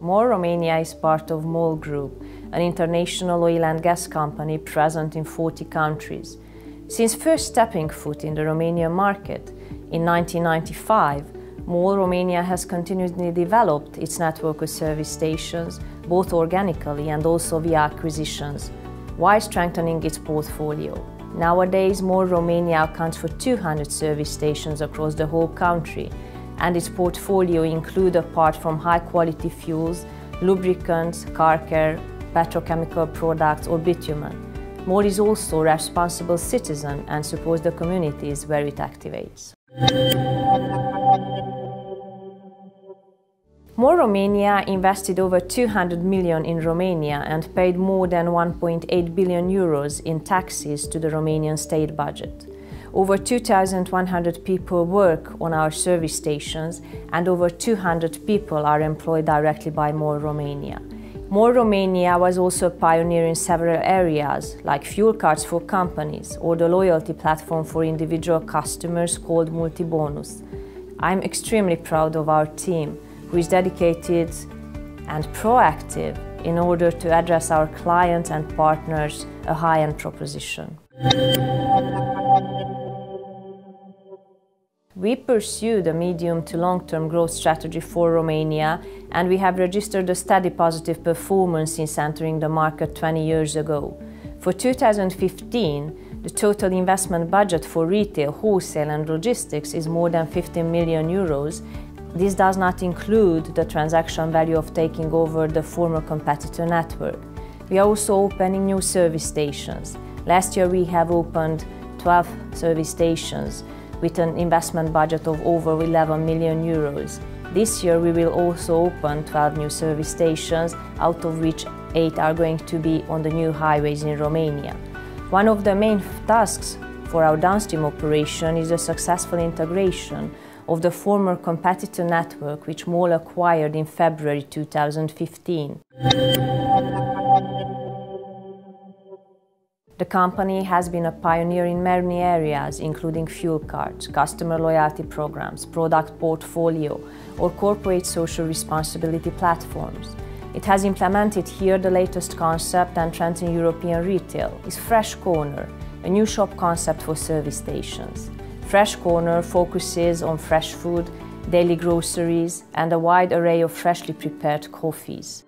MOL Romania is part of MOL Group, an international oil and gas company present in 40 countries. Since first stepping foot in the Romanian market in 1995, MOL Romania has continuously developed its network of service stations, both organically and also via acquisitions, while strengthening its portfolio. Nowadays, MOL Romania accounts for 200 service stations across the whole country, and its portfolio includes, apart from high-quality fuels, lubricants, car care, petrochemical products or bitumen. MOL is also a responsible citizen and supports the communities where it activates. MOL Romania invested over 200 million in Romania and paid more than 1.8 billion euros in taxes to the Romanian state budget. Over 2,100 people work on our service stations and over 200 people are employed directly by MOL Romania. MOL Romania was also a pioneer in several areas, like fuel cards for companies or the loyalty platform for individual customers called Multibonus. I'm extremely proud of our team, who is dedicated and proactive in order to address our clients and partners a high-end proposition. We pursue the medium to long-term growth strategy for Romania, and we have registered a steady positive performance since entering the market 20 years ago. For 2015, the total investment budget for retail, wholesale and logistics is more than 15 million euros. This does not include the transaction value of taking over the former competitor network. We are also opening new service stations. Last year we have opened 12 service stations with an investment budget of over 11 million euros. This year we will also open 12 new service stations, out of which 8 are going to be on the new highways in Romania. One of the main tasks for our downstream operation is the successful integration of the former competitor network which MOL acquired in February 2015. The company has been a pioneer in many areas, including fuel cards, customer loyalty programs, product portfolio, or corporate social responsibility platforms. It has implemented here the latest concept and trend in European retail is Fresh Corner, a new shop concept for service stations. Fresh Corner focuses on fresh food, daily groceries, and a wide array of freshly prepared coffees.